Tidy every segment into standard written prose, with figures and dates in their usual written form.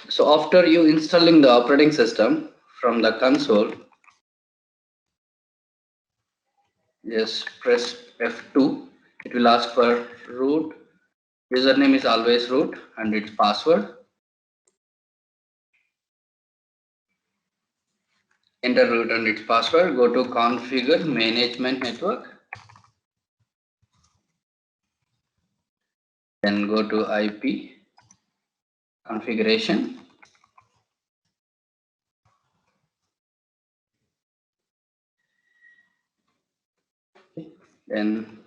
So after you installing the operating system from the console, just press F2. It will ask for root. Username is always root and its password. Enter root and its password. Go to configure management network. Then go to IP configuration. Then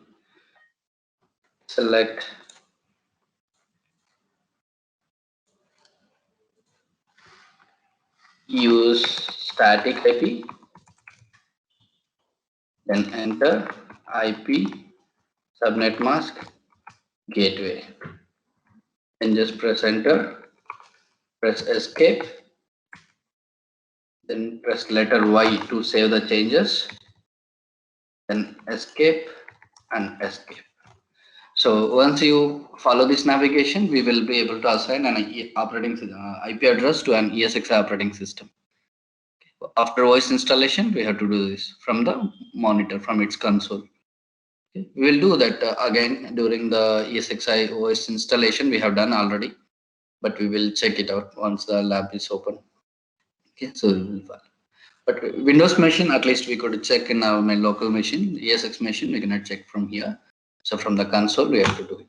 select use static IP. Then enter IP subnet mask gateway. Then just press enter. Press escape. Then press letter Y to save the changes. Then escape and escape. So once you follow this navigation, we will be able to assign an operating IP address to an ESXi operating system. After voice installation, we have to do this from the monitor, from its console. Okay. We will do that again during the ESXi OS installation. We have done already, but we will check it out once the lab is open. Okay, so we will follow. But Windows machine, at least we could check in our my local machine, ESX machine, we cannot check from here. So from the console, we have to do it.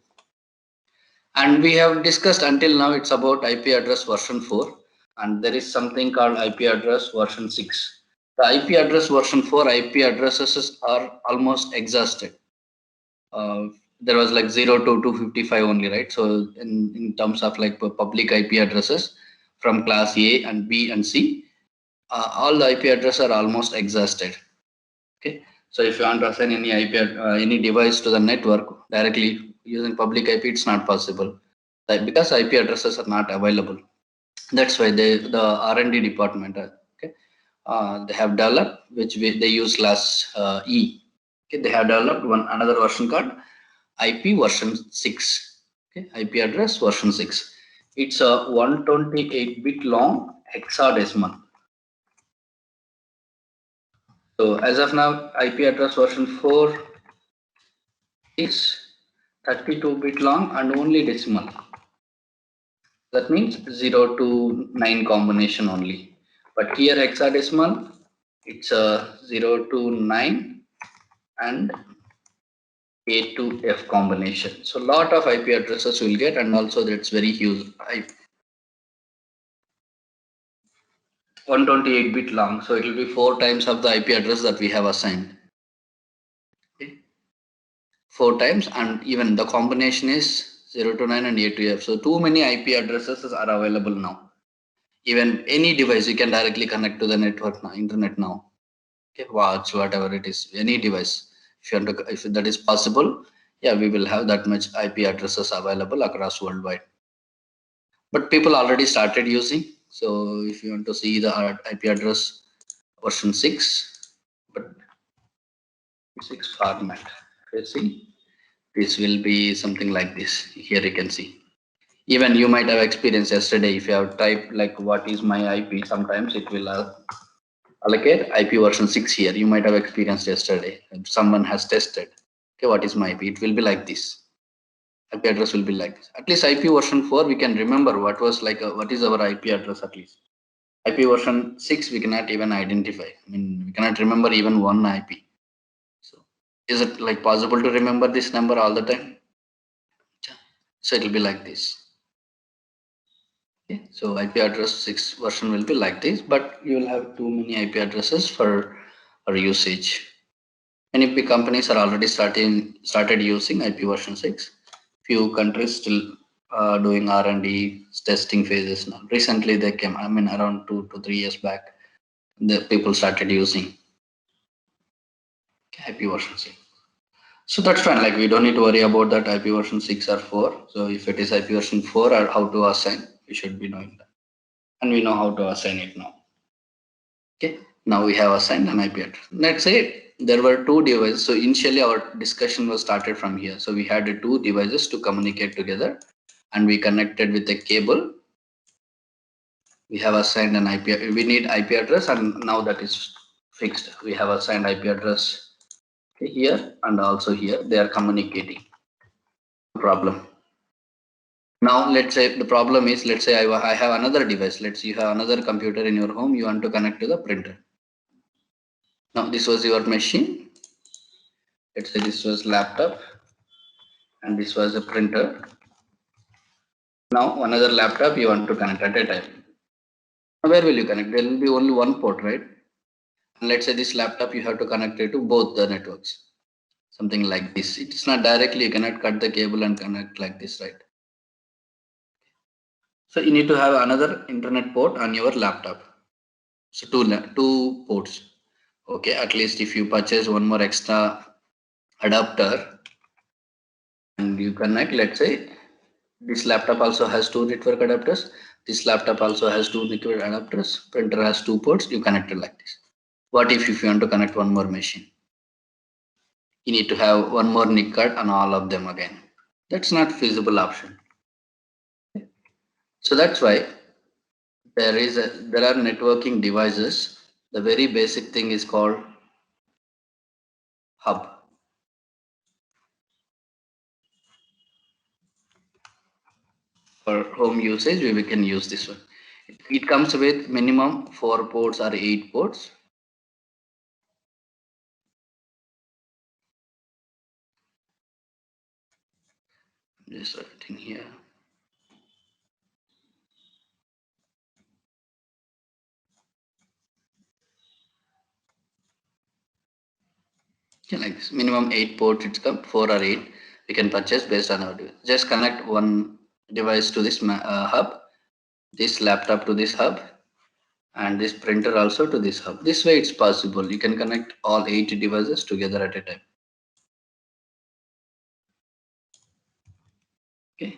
And we have discussed until now, it's about IP address version 4. And there is something called IP address version 6. The IP address version 4 IP addresses are almost exhausted. There was like 0 to 255 only, right? So in terms of like public IP addresses from class A and B and C, all the IP addresses are almost exhausted. Okay, so if you want to assign any IP, any device to the network directly using public IP, it's not possible, like, because IP addresses are not available. That's why the R&D department, okay, they have developed, which they use class E. Okay, they have developed one another version called IP version 6. Okay, IP address version 6. It's a 128-bit long hexadecimal. So as of now, IP address version 4 is 32-bit long and only decimal. That means 0 to 9 combination only. But here hexadecimal, it's a 0 to 9 and A to F combination. So lot of IP addresses will get, and also that's very huge. 128-bit long, so it will be 4 times of the IP address that we have assigned. Okay. 4 times, and even the combination is 0 to 9 and A to F. So too many IP addresses are available now. Even any device you can directly connect to the network now, internet now. Okay, watch, whatever it is, any device. If you want to, if that is possible, yeah, we will have that much IP addresses available across worldwide. But people already started using. So if you want to see the IP address version 6, but 6 format, you see, this will be something like this. Here you can see. Even you might have experienced yesterday, if you have typed like what is my IP, sometimes it will allocate IP version 6 here. You might have experienced yesterday. If someone has tested, okay, what is my IP? It will be like this. IP address will be like this. At least IP version 4, we can remember what was like, what is our IP address at least. IP version 6, we cannot even identify. I mean, we cannot remember even one IP. So is it like possible to remember this number all the time? So it will be like this. Okay. So IP address 6 version will be like this, but you will have too many IP addresses for usage. Many big companies are already started using IP version 6. Few countries still doing R&D testing phases now. Recently they came, I mean around 2 to 3 years back, the people started using IP version 6. So that's fine, like we don't need to worry about that IP version 6 or 4. So if it is IP version 4 or how to assign, we should be knowing that. And we know how to assign it now. Okay, now we have assigned an IP address. Let's say there were two devices. So initially our discussion was started from here. So we had two devices to communicate together, and we connected with a cable We have assigned an IP. We need IP address, and now that is fixed. We have assigned IP address here and also here. They are communicating. No problem. Now let's say the problem is, let's say I have another device. Let's say you have another computer in your home. You want to connect to the printer. Now this was your machine. Let's say this was laptop and this was a printer. Now another laptop you want to connect at a time. Now where will you connect? There will be only one port, right? And let's say this laptop you have to connect it to both the networks. Something like this. It's not directly, you cannot cut the cable and connect like this, right? So you need to have another internet port on your laptop. So two ports. Okay, at least if you purchase one more extra adapter and you connect, let's say this laptop also has two network adapters. This laptop also has two network adapters. Printer has two ports. You connect it like this. What if you want to connect one more machine? You need to have one more NIC card on all of them again. That's not feasible option. So that's why there are networking devices. The very basic thing is called hub. For home usage, we can use this one. It comes with minimum 4 ports or 8 ports. Just writing here. Okay, like this. Minimum 8 ports, it's come 4 or 8. We can purchase based on our device. Just connect one device to this hub, this laptop to this hub, and this printer also to this hub. This way it's possible. You can connect all 8 devices together at a time. Okay,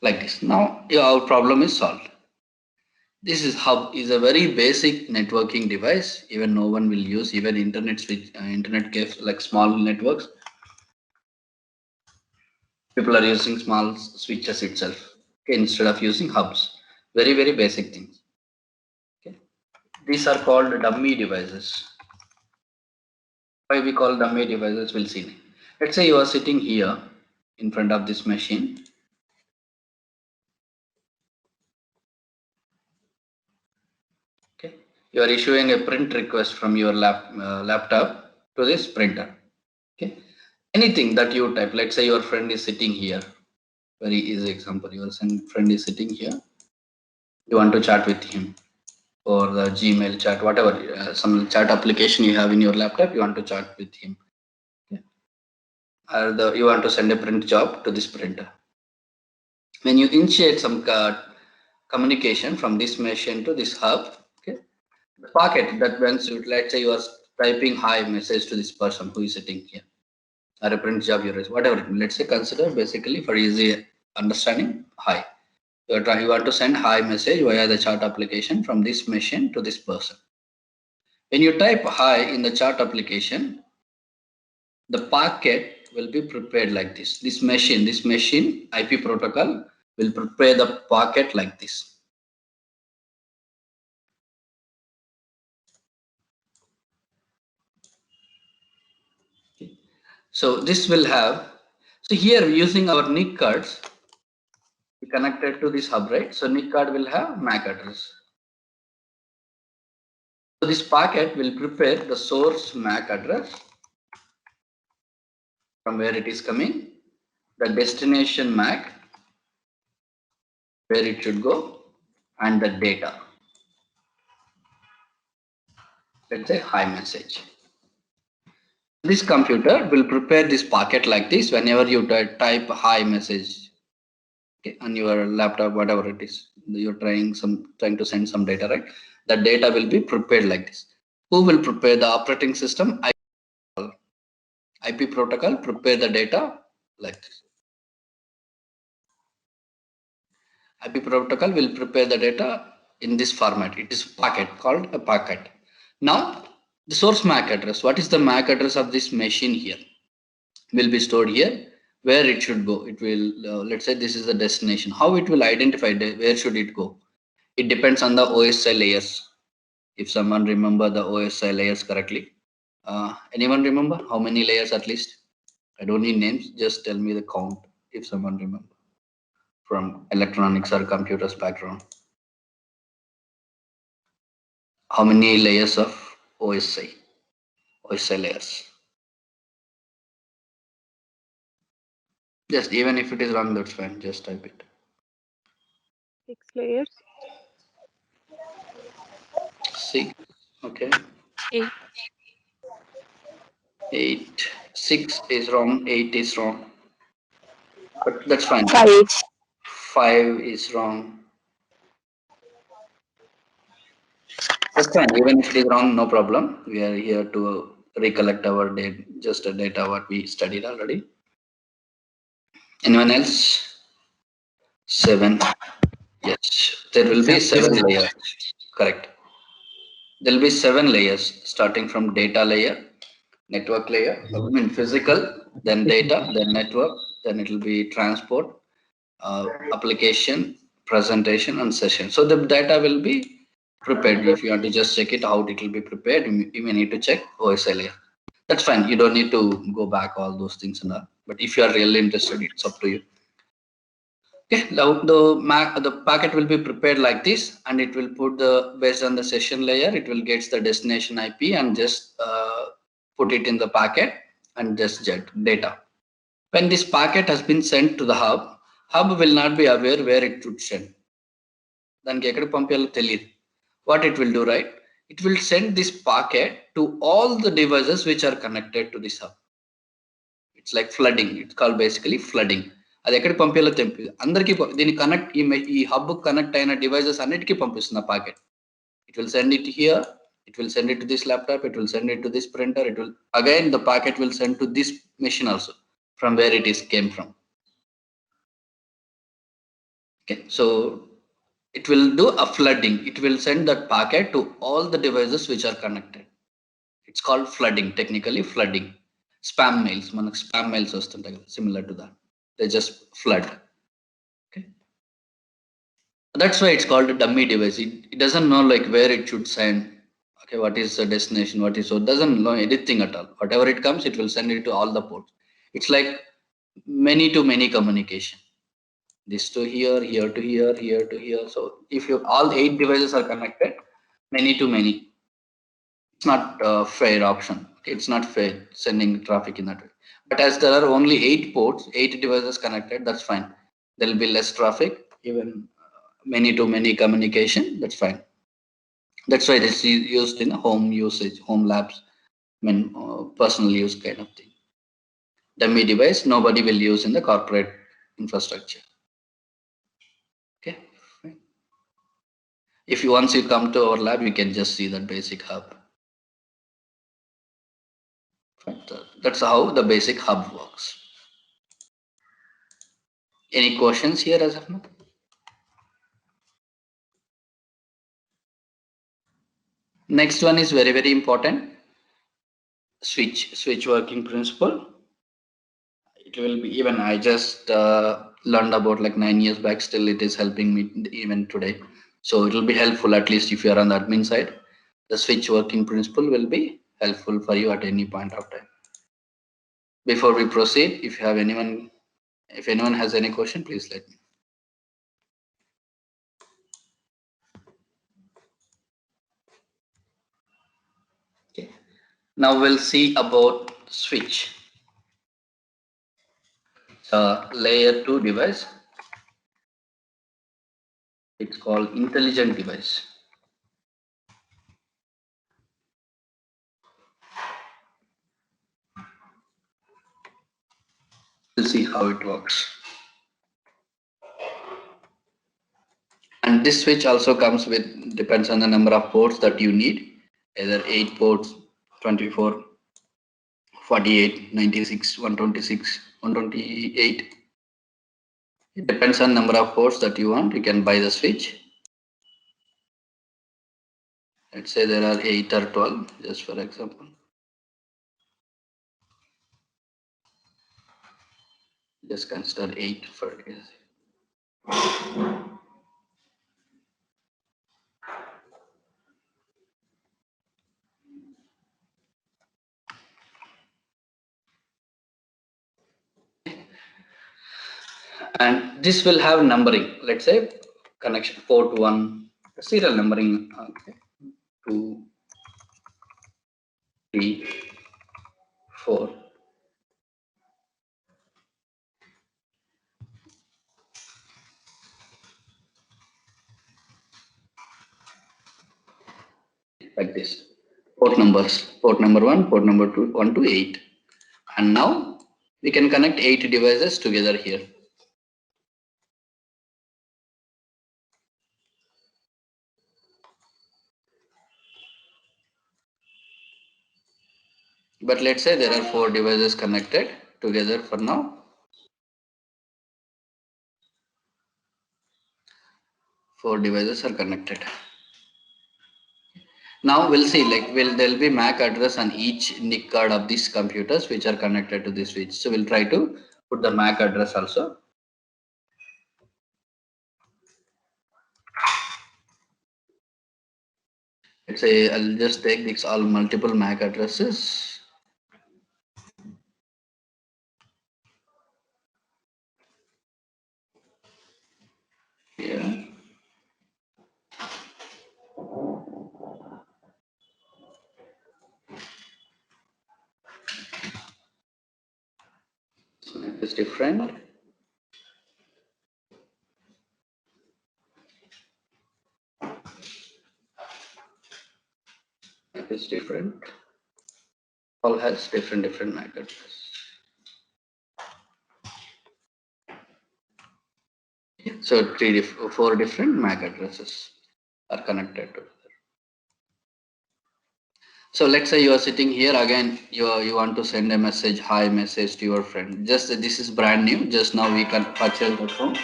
like this. Now our problem is solved. This is hub is a very basic networking device. Even no one will use, even internet switch, internet cafes, like small networks. People are using small switches itself, okay, instead of using hubs. Very, very basic things. Okay. These are called dummy devices. Why we call dummy devices, we'll see. Let's say you are sitting here in front of this machine. Okay. You are issuing a print request from your laptop to this printer. Okay. Anything that you type, let's say your friend is sitting here. Very easy example. Your friend is sitting here. You want to chat with him, or the Gmail chat, whatever, some chat application you have in your laptop, you want to chat with him. Okay. Or you want to send a print job to this printer. When you initiate some communication from this machine to this hub, okay, the packet that once you, let's say you are typing hi message to this person who is sitting here, or a print job you raise, whatever. Let's say consider basically for easy understanding, hi. You want to send hi message via the chat application from this machine to this person. When you type hi in the chat application, the packet will be prepared like this. This machine IP protocol will prepare the packet like this. Okay. So this will have, so here using our NIC cards, we connected to this hub, right? So NIC card will have MAC address. So this packet will prepare the source MAC address from where it is coming, the destination MAC, where it should go, and the data. Let's say hi message. This computer will prepare this packet like this whenever you type hi message, okay, on your laptop, whatever it is. You're trying to send some data, right? The data will be prepared like this. Who will prepare? The operating system. IP protocol prepare the data like this. IP protocol will prepare the data in this format. It is packet, called a packet. Now the source MAC address. What is the MAC address of this machine here? Will be stored here. Where it should go? It will, let's say this is the destination. How it will identify where should it go? It depends on the OSI layers. If someone remember the OSI layers correctly. Anyone remember how many layers at least? I don't need names. Just tell me the count if someone remember from electronics or computers background. How many layers of OSI? OSI layers. Just even if it is wrong, that's fine. Just type it. 6 layers. 6. Okay. 8. 8. 6 is wrong. 8 is wrong. But that's fine. 5. 5 is wrong. That's fine. Even if it is wrong, no problem. We are here to recollect our data, just a data what we studied already. Anyone else? 7. Yes. There will be 7 layers. Correct. There will be 7 layers starting from data layer, network layer, I mean physical, then data, then network, then it will be transport, application, presentation, and session. So the data will be prepared. If you want to just check it out, it will be prepared. You may need to check OSI layer. That's fine. You don't need to go back all those things and all. But if you are really interested, it's up to you. Okay, now the packet will be prepared like this, and it will put the based on the session layer. It will get the destination IP and just put it in the packet and just get data. When this packet has been sent to the hub will not be aware where it should send. దానికి ఎక్కడ పంపించాలో తెలియదు. What it will do, right? It will send this packet to all the devices which are connected to this hub. It's like flooding. It's called basically flooding. అది ఎక్కడికి పంపించాలో తెలియదు. అందరికీ దీన్ని connect ఈ hub connect అయిన డివైజెస్ అన్నిటికీ పంపిస్తుంది ఆ pocket. It will send it here. It will send it to this laptop. It will send it to this printer. It will again the packet will send to this machine also from where it is came from. Okay, so it will do a flooding. It will send that packet to all the devices which are connected. It's called flooding, technically flooding. Spam mails, మనకు spam mails వస్తుంటాయి కదా, similar to that. They just flood. Okay, that's why it's called a dummy device. It doesn't know like where it should send. Okay, what is the destination? What is so it doesn't know anything at all. Whatever it comes, it will send it to all the ports. It's like many to many communication. This to here, here to here, here to here. So if you all 8 devices are connected, many to many, it's not a fair option. It's not fair sending traffic in that way. But as there are only 8 ports, 8 devices connected, that's fine. There will be less traffic, even many to many communication, that's fine. That's why it's used in home usage, home labs, I mean personal use kind of thing. Dummy device, nobody will use in the corporate infrastructure. Okay. If you once you come to our lab, you can just see that basic hub. That's how the basic hub works. Any questions here as of now? Next one is very, very important. Switch working principle. It will be even I just learned about like 9 years back. Still, it is helping me even today. So it will be helpful at least if you are on the admin side. The switch working principle will be helpful for you at any point of time. Before we proceed, if anyone has any question, please let me. Okay. Now we'll see about switch. Layer 2 device. It's called intelligent device. We'll see how it works. And this switch also comes with, depends on the number of ports that you need, either 8 ports, 24, 48, 96, 126, 128. It depends on number of ports that you want. You can buy the switch. Let's say there are 8 or 12, just for example. Just consider 8 for example. And this will have numbering. Let's say connection port 1, serial numbering. Okay. 2, 3, 4. Like this. Port numbers. Port number 1, port number 2, 1 to 8. And now we can connect 8 devices together here. But let's say there are 4 devices connected together for now. 4 devices are connected. Now we'll see, like, there'll be MAC address on each NIC card of these computers which are connected to this switch. So we'll try to put the MAC address also. Let's say I'll just take these all multiple MAC addresses. Here. So it is different. It is different. All has different MAC address. So 4 different MAC addresses are connected together. So let's say you are sitting here again, you want to send a message, hi message to your friend. Just this is brand new, just now we can purchase the phone.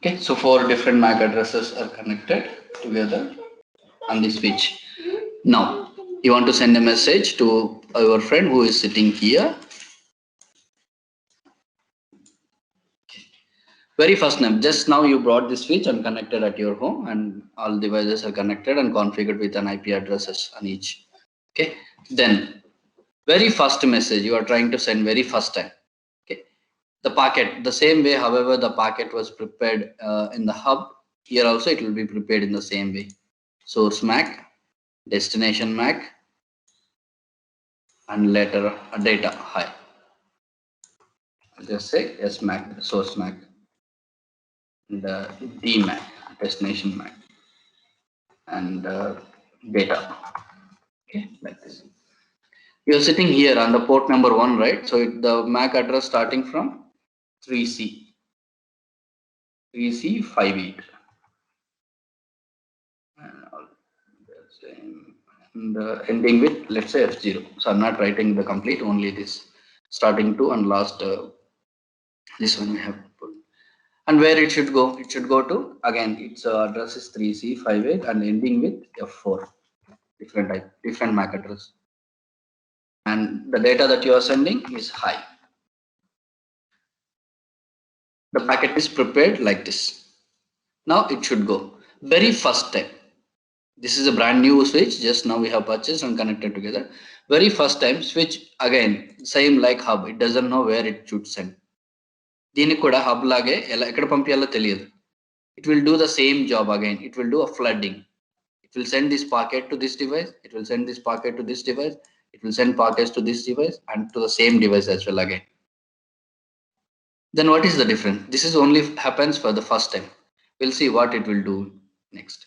Okay, so 4 different MAC addresses are connected together on this switch. Now you want to send a message to your friend who is sitting here. Very first name, just now you brought this switch and connected at your home, and all devices are connected and configured with an IP addresses on each. Okay, then very first message you are trying to send very first time. Okay, the packet the same way, however the packet was prepared in the hub, here also it will be prepared in the same way. Source MAC, destination MAC, and later data hi. I'll just say S MAC, source MAC, and D MAC, destination MAC, and data. Okay, like this. You're sitting here on the port number 1, right? So the MAC address starting from 3C 58. And ending with, let's say, F0. So I'm not writing the complete, only this starting to and last. This one we have put. And where it should go? It should go to, again, its address is 3C58 and ending with F4. Different type, different MAC address. And the data that you are sending is high. The packet is prepared like this. Now it should go. Very first time. This is a brand new switch, just now we have purchased and connected together. Very first time switch, again same like hub, it doesn't know where it should send. దీనికి కూడా hub లాగే ఎక్కడ పంపించాలో తెలియదు. It will do the same job again. It will do a flooding. It will send this packet to this device, it will send this packet to this device, it will send packets to this device and to the same device as well again. Then what is the difference? This is only happens for the first time. We'll see what it will do next.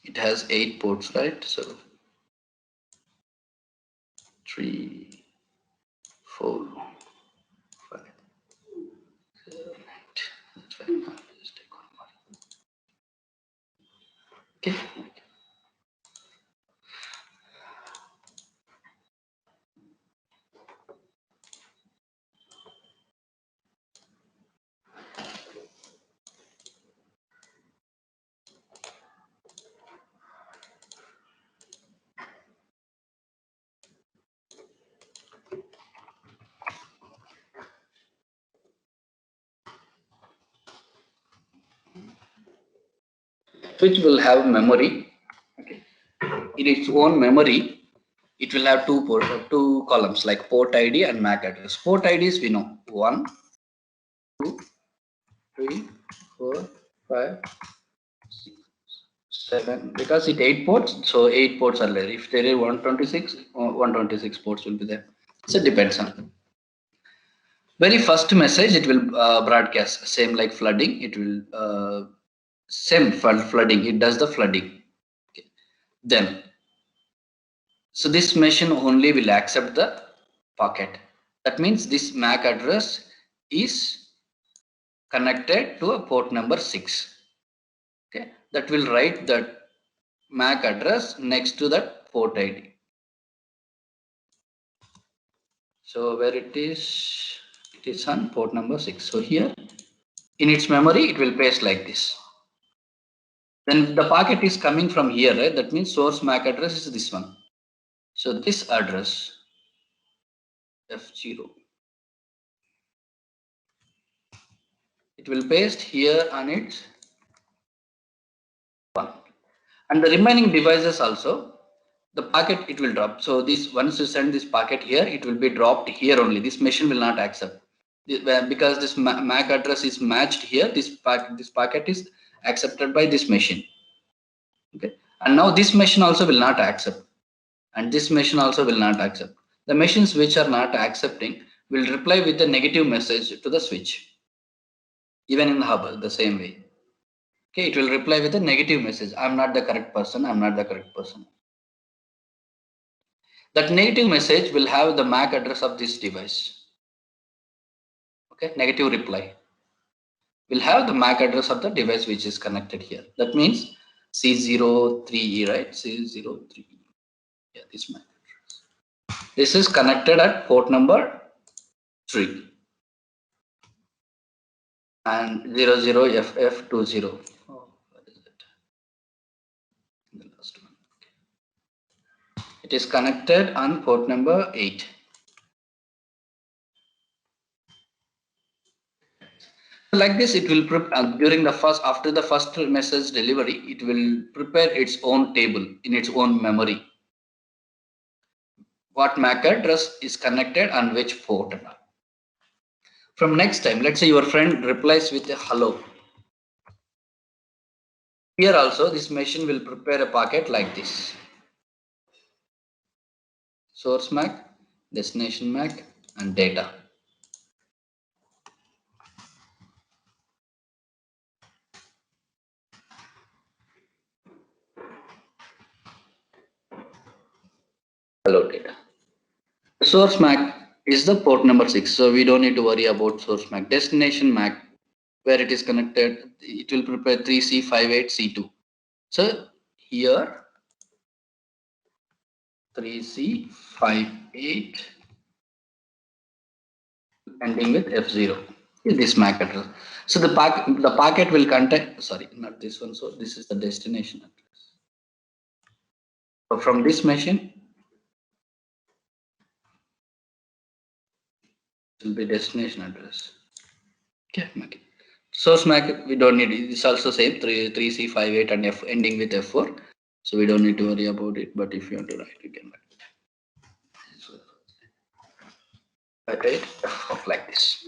It has 8 ports, right? So 3, 4, 5, 7, 8. That's fine. I'll just take one more. Okay. switch will have memory. Okay. In its own memory, it will have two columns like port ID and MAC address. Port IDs we know 1, 2, 3, 4, 5, 6, 7. Because it 8 ports, so 8 ports are there. If there is 126, 126 ports will be there. So it depends on. Very first message it will broadcast, same like flooding. It will same flooding. It does the flooding. Okay. Then, so this machine only will accept the packet. That means this MAC address is connected to a port number 6. Okay, that will write that MAC address next to that port ID. So where it is on port number 6. So here in its memory, it will paste like this. Then the packet is coming from here, right? That means source MAC address is this one. So this address F0, it will paste here on its one. And the remaining devices also, the packet it will drop. So this, once you send this packet here, it will be dropped here only. This machine will not accept because this MAC address is matched here. This packet is accepted by this machine. Okay, and now this machine also will not accept, and this machine also will not accept. The machines which are not accepting will reply with a negative message to the switch. Even in the hub, the same way. Okay, it will reply with a negative message. I'm not the correct person. I'm not the correct person. That negative message will have the MAC address of this device. Okay, negative reply will have the MAC address of the device which is connected here. That means C03E, right? C03E. Yeah, this MAC address. This is connected at port number 3 and 00FF20. Oh, what is it? The last one. It is connected on port number 8. Like this, it will during the after the first message delivery, it will prepare its own table in its own memory. What MAC address is connected on which port. From next time, let's say your friend replies with a hello. Here also, this machine will prepare a packet like this. Source MAC, destination MAC, and data. Hello data. Source MAC is the port number 6, so we don't need to worry about source MAC. Destination MAC, where it is connected, it will prepare 3C58C2. So here 3C58 ending with F0 is this MAC address. So the packet will contain, sorry, not this one. So this is the destination address. So from this machine, it will be destination address. Okay, MAC. Source MAC we don't need. It's also same 3C58 and F ending with F4. So we don't need to worry about it. But if you want to write, you can write. Like this.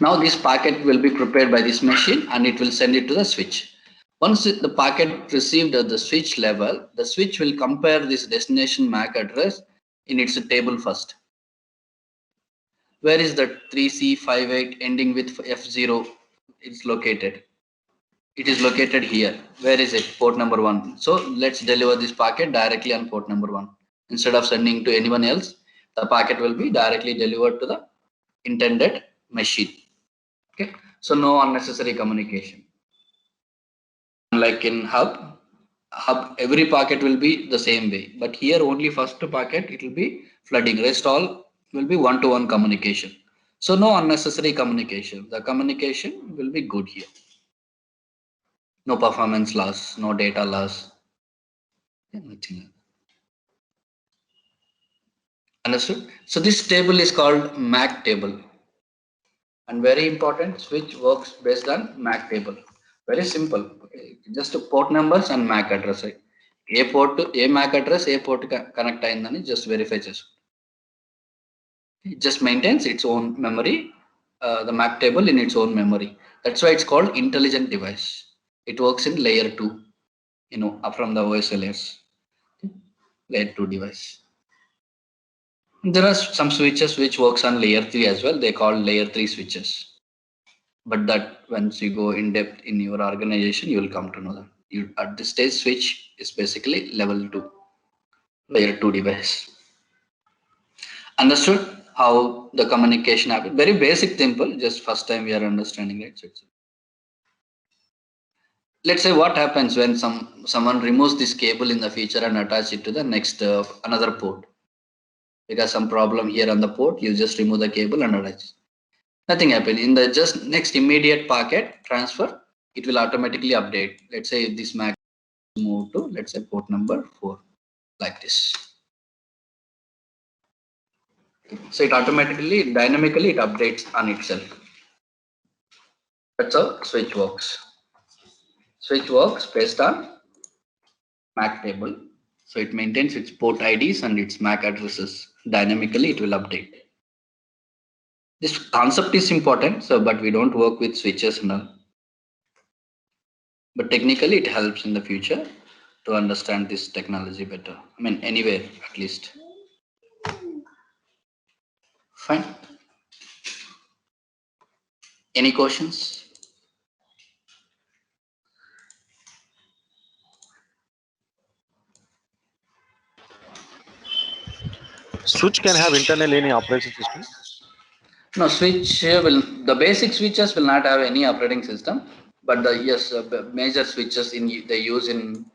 Now this packet will be prepared by this machine and it will send it to the switch. Once the packet received at the switch level, the switch will compare this destination MAC address in its table first. Where is the 3C58 ending with F0? It's located. It is located here. Where is it? Port number 1. So let's deliver this packet directly on port number 1. Instead of sending to anyone else, the packet will be directly delivered to the intended machine. Okay, so no unnecessary communication. Like in hub, every packet will be the same way, but here only first packet it will be flooding. Rest all will be one-to-one communication. So no unnecessary communication. The communication will be good here. No performance loss, no data loss. Nothing. Understood? So this table is called MAC table. And very important, switch works based on MAC table. Very simple. just port numbers and MAC address. A port to a MAC address, a port connect ayindani just verify chesu. It just maintains its own memory, the MAC table in its own memory. That's why it's called intelligent device. It works in layer 2, from the OS layers. Layer 2 device. There are some switches which works on layer 3 as well. They call layer 3 switches. But that once you go in depth in your organization, you will come to know that. At this stage, switch is basically level 2, layer 2 device. Understood how the communication happens? Very basic, simple. Just first time we are understanding it. Let's say what happens when someone removes this cable in the future and attach it to the next another port. Because some problem here on the port, you just remove the cable and attach. Nothing happened. In the just next immediate packet transfer, it will automatically update. Let's say if this MAC move to, let's say, port number 4, like this. So it automatically, dynamically, it updates on itself. That's how switch works. Switch works based on MAC table. So it maintains its port IDs and its MAC addresses. Dynamically, it will update. This concept is important, but we don't work with switches and all. But technically, it helps in the future to understand this technology better. I mean, anywhere at least. Fine. Any questions? Switch can have internal any operating system? No, the basic switches will not have any operating system, but the major switches they use in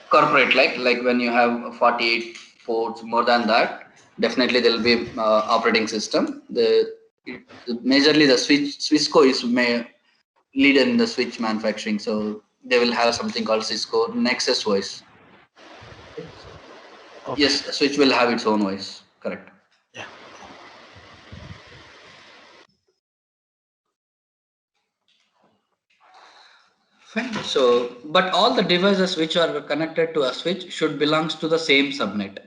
corporate, like when you have 48 ports, more than that, definitely there will be operating system. Majorly the Cisco is leader in the switch manufacturing, so they will have something called Cisco Nexus voice. Okay. Yes, switch will have its own voice. Correct. Yeah. Fine. So, but all the devices which are connected to a switch should belongs to the same subnet.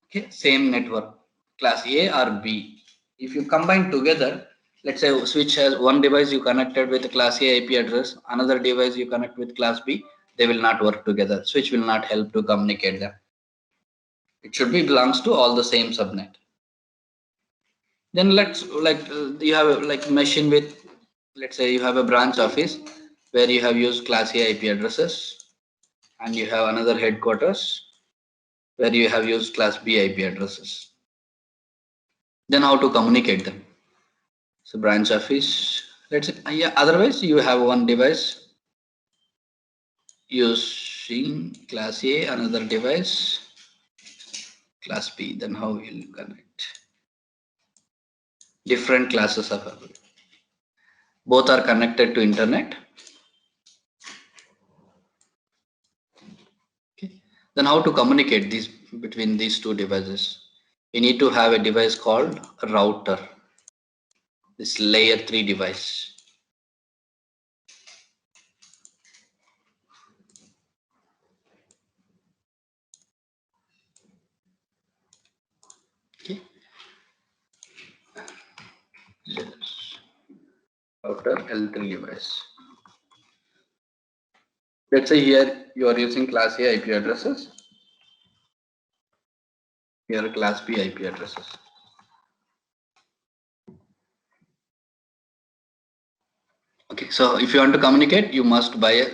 Okay, same network, class A or B. If you combine together, let's say switch has one device you connected with class A IP address, another device you connect with class B, they will not work together. Switch will not help to communicate them. It should be belongs to all the same subnet. Then you have like machine with, let's say you have a branch office where you have used class A IP addresses, and you have another headquarters where you have used class B IP addresses. Then how to communicate them? So branch office, let's say, otherwise you have one device using class A, another device class B. Then how will you connect? Different classes are available. Both are connected to internet. Okay. Then how to communicate between these two devices? We need to have a device called a router. This layer 3 device. Okay. Yes. Router L3 device. Let's say here you are using class A IP addresses. Here are class B IP addresses. Okay, so if you want to communicate, you must buy a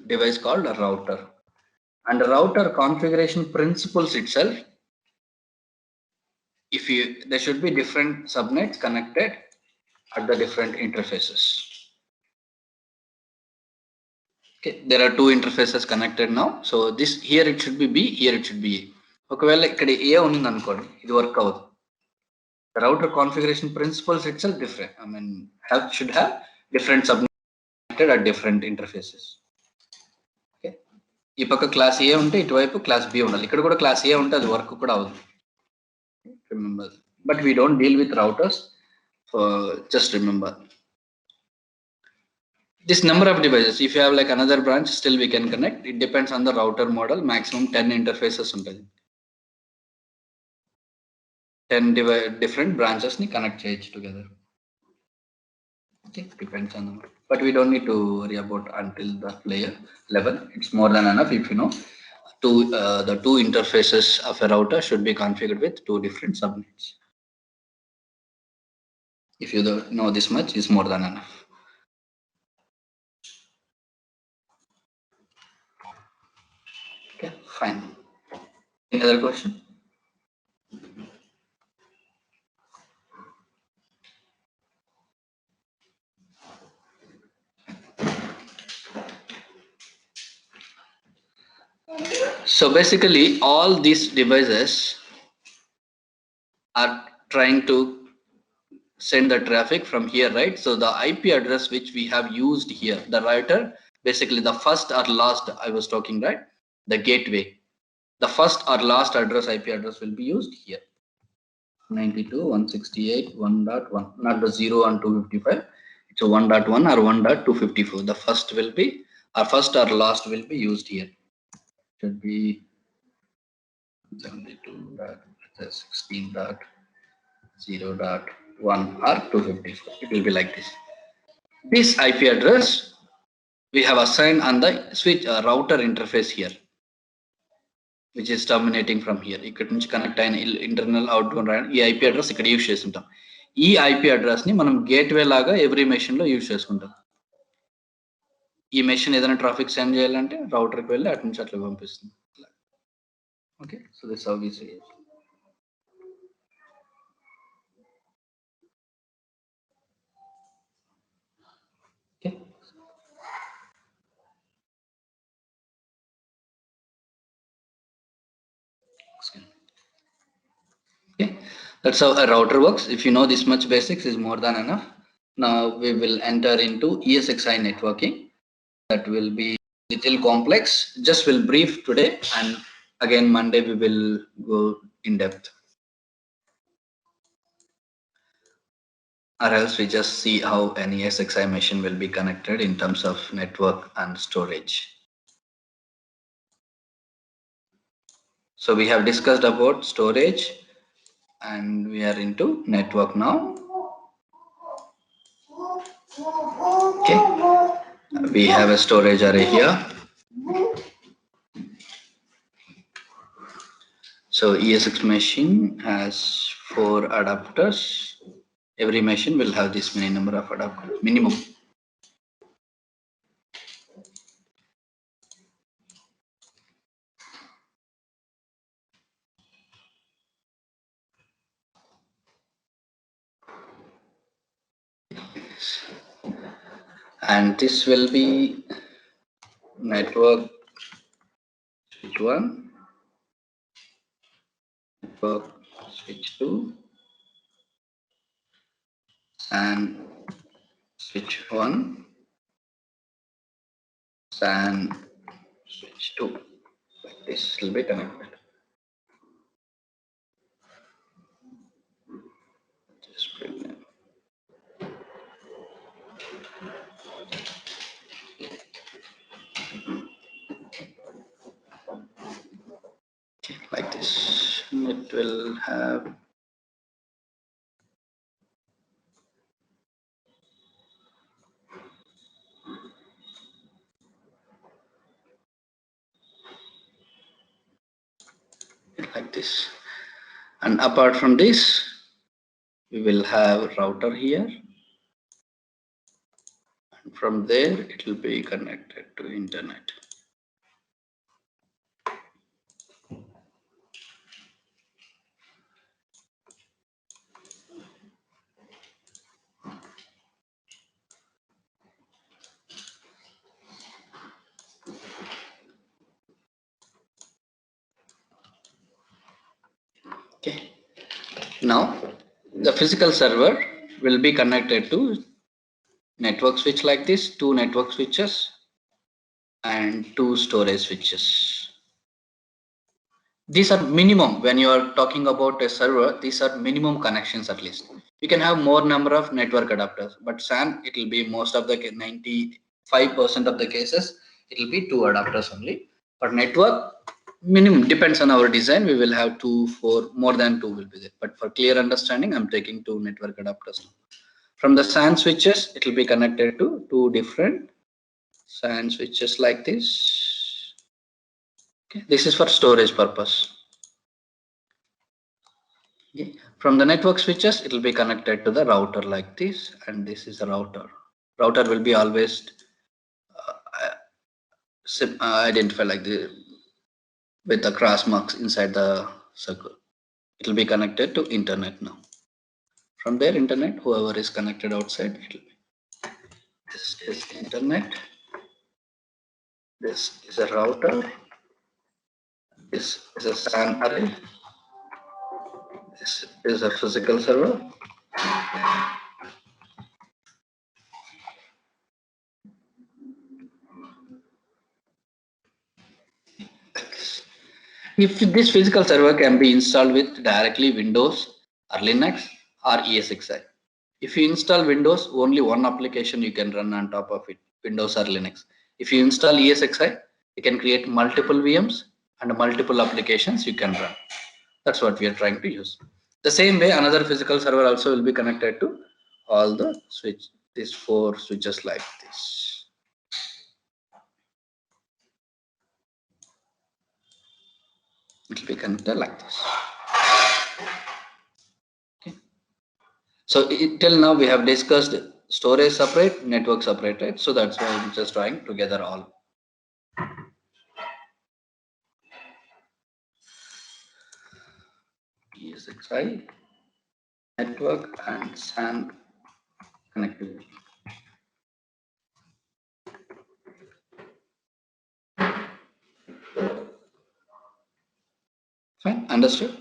device called a router. And the router configuration principles itself, there should be different subnets connected at the different interfaces. Okay, there are two interfaces connected now. So this here it should be B, here it should be A. ఒకవేళ ఇక్కడ A ఉంది అనుకోండి, ఇది work అవ్వదు. The router configuration principles itself different. I mean, should have different subnets connected at different interfaces. Okay, ఈ పక్క class A ఉంటే ఇటువైపు క్లాస్ B ఉండాలి. ఇక్కడ కూడా క్లాస్ A ఉంటే అది వర్క్ కూడా అవ్వదు. Remember, but we don't deal with routers. Just remember. this number of devices, if you have like another branch, still we can connect. It depends on the router model. Maximum 10 interfaces ఉంటుంది. 10 different branches ni connect చేయొచ్చు together. Okay, depends on them. But we don't need to worry about until the layer level. It's more than enough if you know the two interfaces of a router should be configured with two different subnets. If you don't know this much, is more than enough. Okay, fine. Any other question? So basically, all these devices are trying to send the traffic from here, right? So the IP address which we have used here, the router, basically the first or last I was talking, right? The gateway, the first or last address, IP address will be used here. 92.168.1.1, not the 0 and 255. It's a 1.1 or 1.254. The first will be, or first or last will be used here. Should be 72.16.0.1 or 254. It will be like this. This IP address we have assigned on the switch router interface here, which is terminating from here. ఇక్కడ నుంచి connect అయిన internal outgoing ఈ IP address ఇక్కడ use చేసుకుంటాం. ఈ IP address ని మనం gateway లాగా ఎవ్రీ మెషిన్ లో యూజ్ చేసుకుంటాం. ఈ మెషిన్ ఏదైనా ట్రాఫిక్ సెండ్ చేయాలంటే రౌటర్ కి వెళ్ళి అటు నుంచి అట్లా పంపిస్తుంది. Okay, so this how we say it. Okay. Okay, that's how a router works. If you know this much basics is more than enough. Now we will enter into ESXi networking. That will be little complex. Just will brief today, and again Monday we will go in depth. Or else we just see how an ESXi machine will be connected in terms of network and storage. So we have discussed about storage and we are into network now. Okay, we have a storage array here. So ESX machine has 4 adapters. Every machine will have this many number of adapters minimum. And this will be network switch 1, network switch 2, and switch 1, and switch 2. Like this will be connected. Just bring them. Okay, like this. It will have like this. And apart from this, we will have router here. And from there, it will be connected to internet. Okay. Now, the physical server will be connected to network switch like this, 2 network switches and 2 storage switches. These are minimum. When you are talking about a server, these are minimum connections at least. You can have more number of network adapters, but SAN, it will be most of the 90 5% of the cases, it will be 2 adapters only. For network, minimum depends on our design. We will have 2, 4, more than 2 will be there. But for clear understanding, I'm taking 2 network adapters now. From the SAN switches, it will be connected to 2 different SAN switches like this. Okay. This is for storage purpose. Okay. From the network switches, it will be connected to the router like this, and this is a router. Router will be always identify like this with the cross marks inside the circle. It will be connected to internet now. From there, internet, whoever is connected outside, it will be. This is internet. This is a router. This is a SAN array. This is a physical server. If this physical server can be installed with directly Windows or Linux or ESXi. If you install Windows, only one application you can run on top of it, Windows or Linux. If you install ESXi, you can create multiple VMs and multiple applications you can run. That's what we are trying to use. The same way, another physical server also will be connected to all the switch, these 4 switches like this. It will be connected like this. Okay. So till now we have discussed storage separate, network separate, right? So that's why I'm just drawing together all. ESXi, network and SAN connectivity. Fine, understood?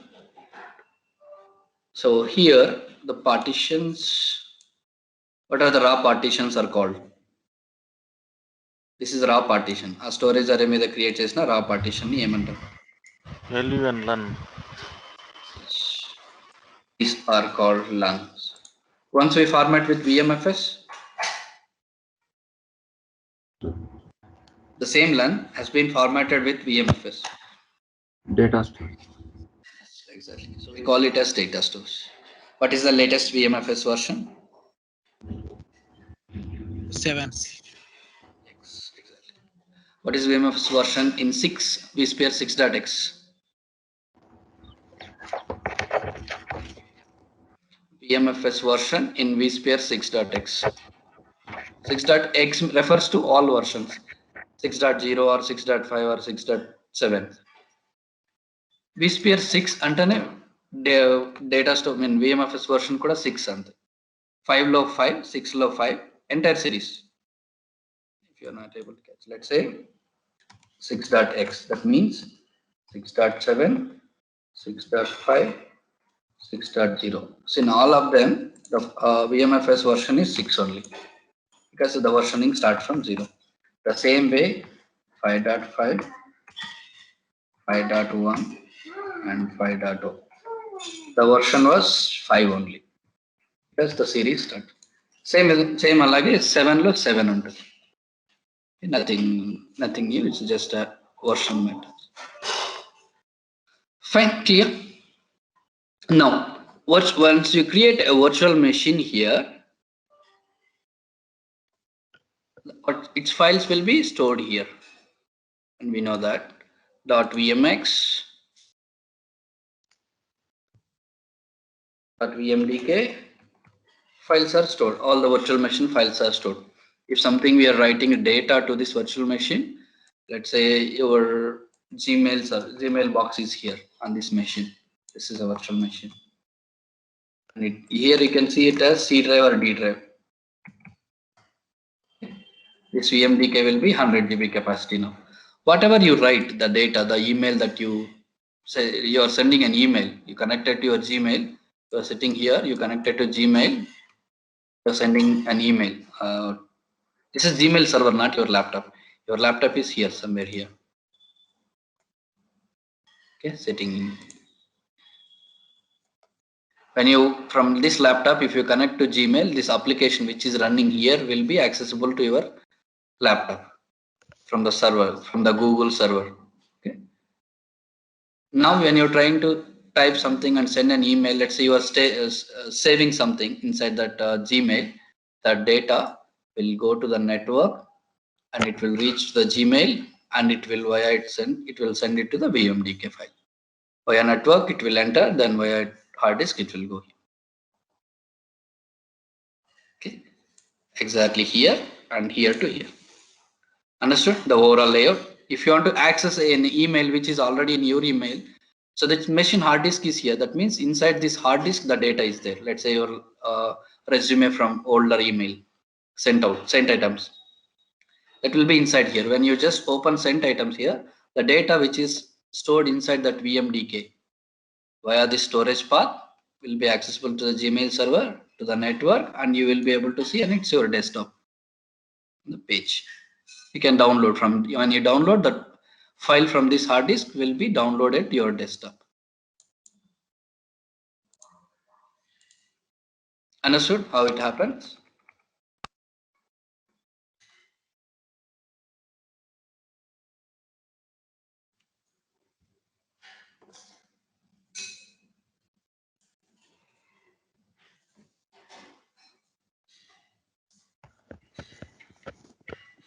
So here the partitions, what are the raw partitions are called? This is raw partition. A storage array మీద create చేసిన raw partition ని ఏమంటారు? LU and LUN. These are called LUNs. Once we format with VMFS, the same LUN has been formatted with VMFS. Data store. Exactly. So we call it as data stores. What is the latest VMFS version? 7. Exactly. What is VMFS version in 6 vSphere 6.x? VMFS version in vSphere 6.x. 6.x refers to all versions. 6.0 or 6.5 or 6.7. vSphere 6 అంటేనే data store mean VMFS version కూడా 6 అంతే. 5 లో 5, 6 లో 5, entire series. If you are not able to catch, let's say 6.x, that means 6.7, 6.5, 6.0. So in all of them, the VMFS version is 6 only, because the versioning starts from 0. The same way, 5.5, 5.1 and 5.0. The version was 5 only, because the series starts. Same alage 7 lo 7 ఉంటుంది. Nothing new, it's just a version matter. Fine, clear? Now, once you create a virtual machine here, its files will be stored here, and we know that .vmx, .vmdk files are stored. All the virtual machine files are stored. If something we are writing data to this virtual machine, let's say your Gmail box is here on this machine. This is a virtual machine. And here you can see it as C drive or D drive. This VMDK will be 100 GB capacity now. Whatever you write, the data, the email that you say, you are sending an email, you connect it to your Gmail, you are sitting here, you connect it to Gmail, you are sending an email. This is Gmail server, not your laptop. Your laptop is here, somewhere here. Okay, sitting. When you, from this laptop, if you connect to Gmail, this application which is running here will be accessible to your laptop from the server, from the Google server. Okay. Now, when you're trying to type something and send an email, let's say you are saving something inside that Gmail, that data will go to the network and it will reach the Gmail and it will it will send it to the VMDK file. Via network, it will enter, then via hard disk, it will go here. Okay, exactly here and here to here. Understood the overall layout? If you want to access an email which is already in your email, so the machine hard disk is here. That means inside this hard disk, the data is there. Let's say your resume from older email sent items. That will be inside here. When you just open sent items here, the data which is stored inside that VMDK via the storage path will be accessible to the Gmail server, to the network, and you will be able to see, and it's your desktop, the page. You can download from, when you download, the file from this hard disk will be downloaded to your desktop. Understood how it happens?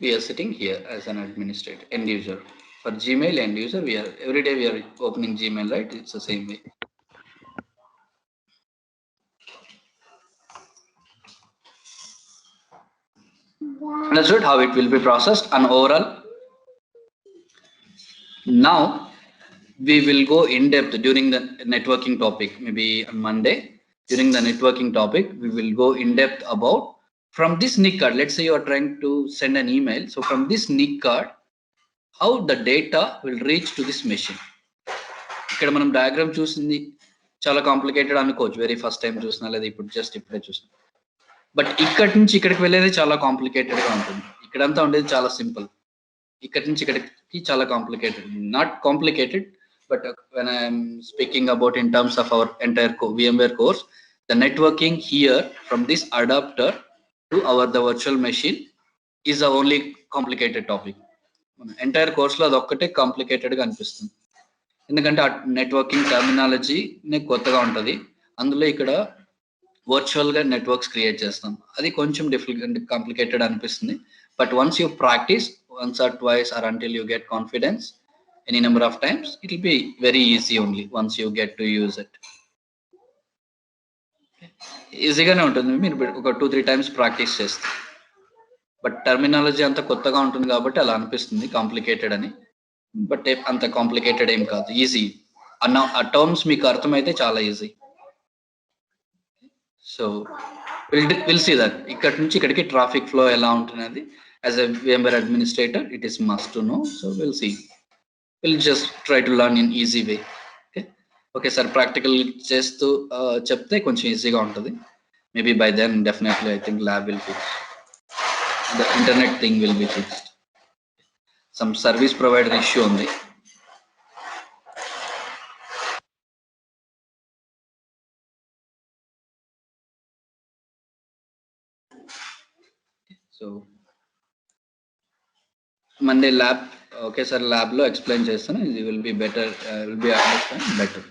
We are sitting here as an administrator, end user. For Gmail end user, we are every day we are opening Gmail, right? It's the same way. Understood how it will be processed and overall. Now we will go in depth during the networking topic, maybe on Monday. During the networking topic, we will go in depth about from this NIC card. Let's say you are trying to send an email. So from this NIC card, how the data will reach to this machine. ఇక్కడ మనం diagram చూసింది చాలా complicated అనుకోవచ్చు, very first time చూసినా లేదా ఇప్పుడే చూసినా. But ఇక్కడి నుంచి ఇక్కడికి వెళ్ళేది చాలా కాంప్లికేటెడ్ గా ఉంటుంది. ఇక్కడంతా ఉండేది చాలా సింపుల్. ఇక్కడి నుంచి ఇక్కడికి చాలా complicated, not complicated, but when I am speaking about in terms of our entire VMware course, the networking here from this adapter to the virtual machine is the only complicated topic. Entire course లో అది ఒక్కటే complicated గా అనిపిస్తుంది, ఎందుకంటే ఆ networking terminology కొత్తగా ఉంటుంది. అందులో ఇక్కడ వర్చువల్ గా నెట్వర్క్స్ క్రియేట్ చేస్తాం, అది కొంచెం డిఫికల్ట్ కాంప్లికేటెడ్ అనిపిస్తుంది. But once you practice once or twice or until you get confidence, any number of times, it will be very easy only once you get to use it. ఈజీగానే ఉంటుంది, మీరు ఒక 2-3 times practice చేస్తే. But terminology అంత కొత్తగా ఉంటుంది కాబట్టి అలా అనిపిస్తుంది కాంప్లికేటెడ్ అని. బట్ అంత కాంప్లికేటెడ్ ఏం కాదు, ఈజీ. ఆ టర్మ్స్ మీకు అర్థమైతే చాలా easy. So will see that ఇక్కడ నుంచి ఇక్కడికి ట్రాఫిక్ ఫ్లో ఎలా ఉంటున్నది. As a VMware administrator, it is must to know. So we'll see. We'll just try to learn in easy way. Okay sir, practical చేస్తూ చెప్తే కొంచెం ఈజీగా ఉంటుంది. Maybe by then definitely I think lab will fix. The internet thing will be fixed. Some service provider issue ఉంది. So Monday lab, okay sir, lab లో explain చేస్తాను. ఇది will be better, will be understand better.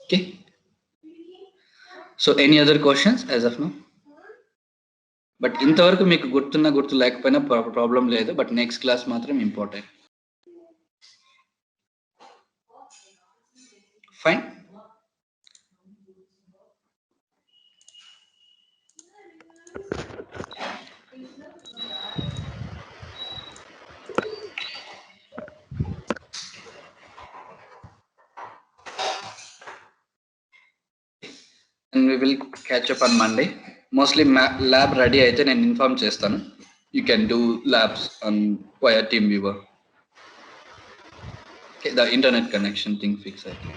Okay, so any other questions as of now? But ఇంతవరకు మీకు గుర్తు లేకపోయినా problem లేదు, but next class మాత్రం important. Fine. And we will catch up on Monday. Mostly lab ready అయితే నేను inform చేస్తాను. You can do labs on via TeamViewer. Okay, the internet connection thing fix అయితే.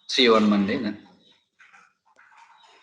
See you on Monday then.